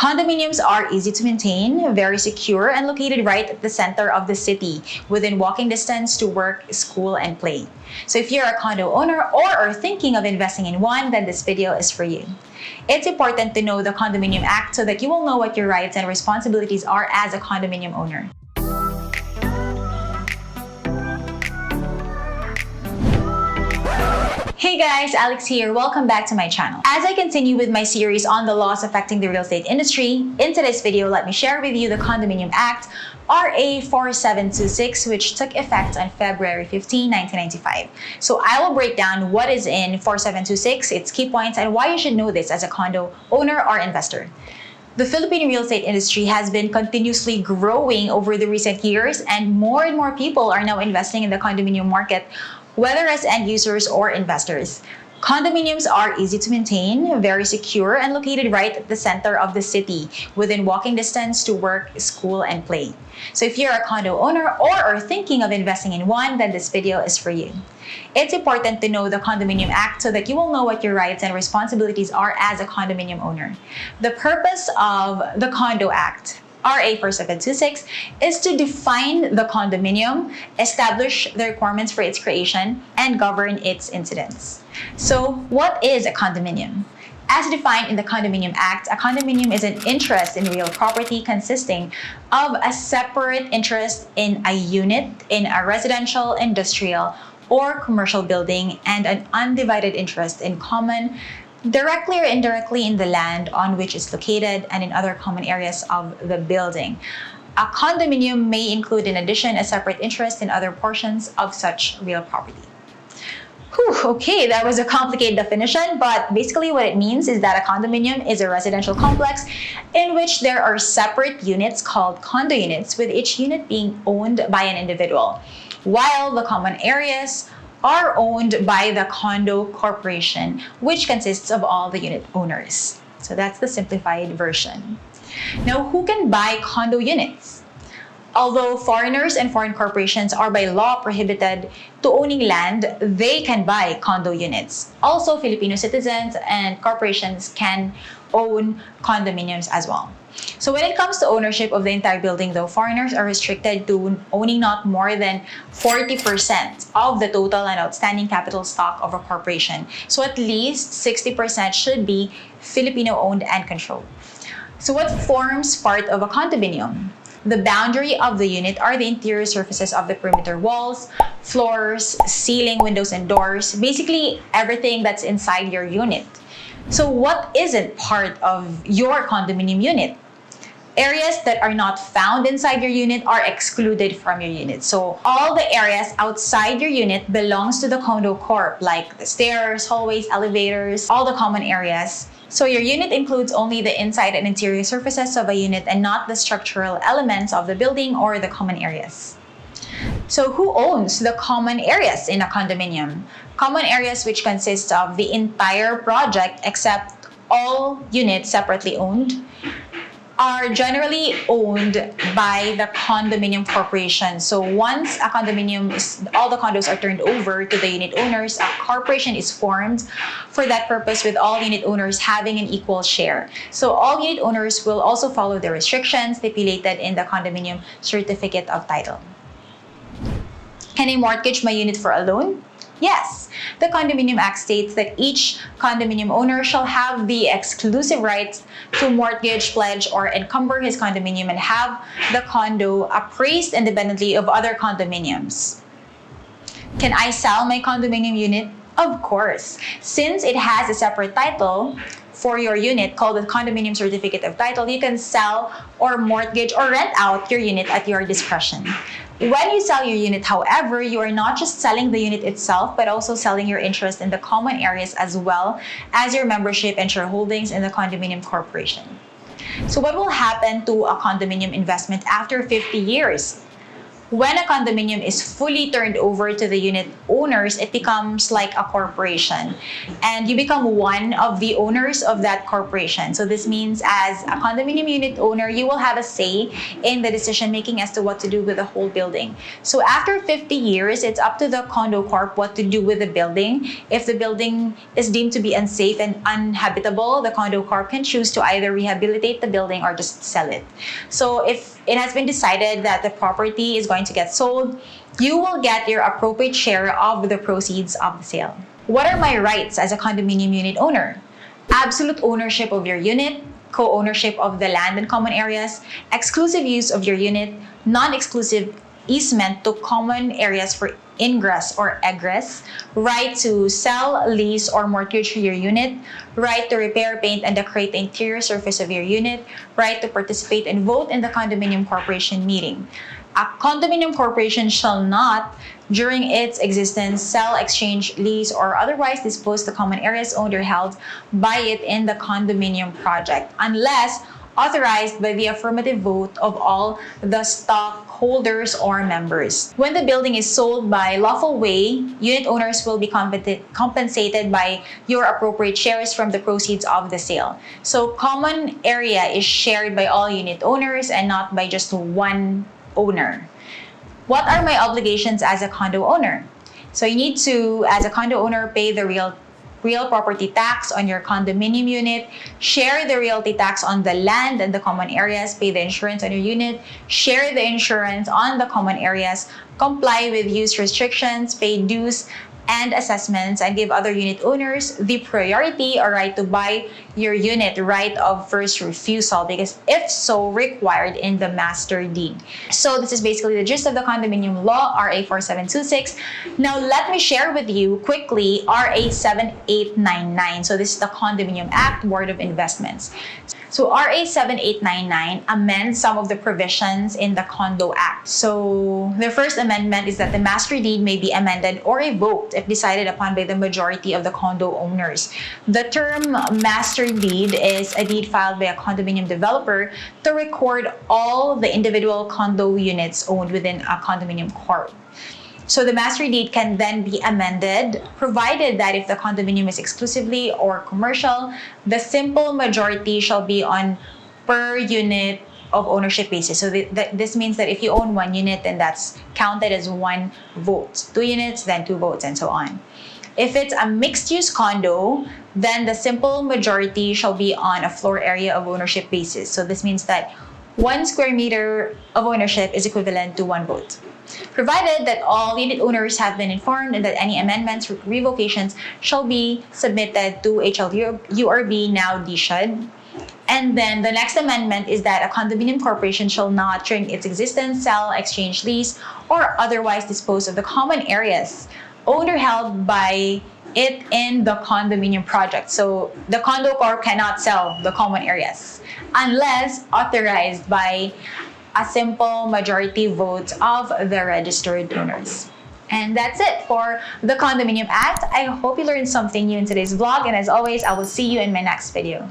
Condominiums are easy to maintain, very secure, and located right at the center of the city, within walking distance to work, school, and play. So if you're a condo owner or are thinking of investing in one, then this video is for you. It's important to know the Condominium Act so that you will know what your rights and responsibilities are as a condominium owner. Hey guys, Alex here. Welcome back to my channel. As I continue with my series on the laws affecting the real estate industry, in today's video, let me share with you the Condominium Act, RA 4726, which took effect on February 15, 1995. So I will break down what is in 4726, its key points, and why you should know this as a condo owner or investor. The Philippine real estate industry has been continuously growing over the recent years, and more people are now investing in the condominium market, whether as end users or investors. Condominiums are easy to maintain, very secure, and located right at the center of the city, within walking distance to work, school, and play. So if you're a condo owner or are thinking of investing in one, then this video is for you. It's important to know the Condominium Act so that you will know what your rights and responsibilities are as a condominium owner. The purpose of the Condo Act, RA 4726, is to define the condominium, establish the requirements for its creation, and govern its incidents. So, what is a condominium? As defined in the Condominium Act, a condominium is an interest in real property consisting of a separate interest in a unit in a residential, industrial, or commercial building, and an undivided interest in common, directly or indirectly, in the land on which it's located and in other common areas of the building. A condominium may include, in addition, a separate interest in other portions of such real property. Okay, that was a complicated definition, but basically what it means is that a condominium is a residential complex in which there are separate units called condo units, with each unit being owned by an individual, while the common areas are owned by the condo corporation, which consists of all the unit owners. So that's the simplified version. Now, who can buy condo units? Although foreigners and foreign corporations are by law prohibited to owning land, they can buy condo units. Also, Filipino citizens and corporations can own condominiums as well. So when it comes to ownership of the entire building, though, foreigners are restricted to owning not more than 40% of the total and outstanding capital stock of a corporation. So at least 60% should be Filipino-owned and controlled. So what forms part of a condominium? The boundary of the unit are the interior surfaces of the perimeter walls, floors, ceiling, windows, and doors. Basically, everything that's inside your unit. So what isn't part of your condominium unit? Areas that are not found inside your unit are excluded from your unit. So all the areas outside your unit belongs to the condo corp, like the stairs, hallways, elevators, all the common areas. So your unit includes only the inside and interior surfaces of a unit and not the structural elements of the building or the common areas. So who owns the common areas in a condominium? Common areas, which consist of the entire project except all units separately owned, are generally owned by the condominium corporation. So once a condominium all the condos are turned over to the unit owners, a corporation is formed for that purpose, with all unit owners having an equal share. So all unit owners will also follow the restrictions stipulated in the condominium certificate of title. Can I mortgage my unit for a loan? Yes. The Condominium Act states that each condominium owner shall have the exclusive rights to mortgage, pledge, or encumber his condominium and have the condo appraised independently of other condominiums. Can I sell my condominium unit? Of course. Since it has a separate title for your unit called the Condominium Certificate of Title, you can sell or mortgage or rent out your unit at your discretion. When you sell your unit, however, you are not just selling the unit itself, but also selling your interest in the common areas as well as your membership and shareholdings in the condominium corporation. So what will happen to a condominium investment after 50 years? when a condominium is fully turned over to the unit owners, it becomes like a corporation. And you become one of the owners of that corporation. So this means as a condominium unit owner, you will have a say in the decision making as to what to do with the whole building. So after 50 years, it's up to the condo corp what to do with the building. If the building is deemed to be unsafe and uninhabitable, the condo corp can choose to either rehabilitate the building or just sell it. So if it has been decided that the property is going to get sold, you will get your appropriate share of the proceeds of the sale. What are my rights as a condominium unit owner? Absolute ownership of your unit, co-ownership of the land and common areas, exclusive use of your unit, non-exclusive easement to common areas for ingress or egress, right to sell, lease, or mortgage your unit, right to repair, paint, and decorate the interior surface of your unit, right to participate and vote in the condominium corporation meeting. A condominium corporation shall not, during its existence, sell, exchange, lease, or otherwise dispose the common areas owned or held by it in the condominium project, unless authorized by the affirmative vote of all the stockholders or members. When the building is sold by lawful way, unit owners will be compensated by your appropriate shares from the proceeds of the sale. So common area is shared by all unit owners and not by just one owner. What are my obligations as a condo owner? So you need to, as a condo owner, pay the real property tax on your condominium unit, share the realty tax on the land and the common areas, pay the insurance on your unit, share the insurance on the common areas, comply with use restrictions, pay dues and assessments, and give other unit owners the priority or right to buy your unit, right of first refusal, because if so required in the master deed. So this is basically the gist of the condominium law, RA 4726. Now let me share with you quickly RA 7899. So this is the Condominium Act, Board of Investments. So RA 7899 amends some of the provisions in the Condo Act. So the first amendment is that the master deed may be amended or revoked if decided upon by the majority of the condo owners. The term master deed is a deed filed by a condominium developer to record all the individual condo units owned within a condominium corp. So the master deed can then be amended, provided that if the condominium is exclusively or commercial, the simple majority shall be on per unit of ownership basis. So this means that if you own one unit, then that's counted as one vote. 2 units, then 2 votes, and so on. If it's a mixed-use condo, then the simple majority shall be on a floor area of ownership basis. So this means that 1 square meter of ownership is equivalent to 1 vote. Provided that all unit owners have been informed and that any amendments or revocations shall be submitted to HLURB, now DSHUD. And then the next amendment is that a condominium corporation shall not, during its existence, sell, exchange, lease, or otherwise dispose of the common areas owned or held by it in the condominium project. So the condo corp cannot sell the common areas unless authorized by a simple majority vote of the registered owners. And that's it for the Condominium Act. I hope you learned something new in today's vlog, and as always, I will see you in my next video.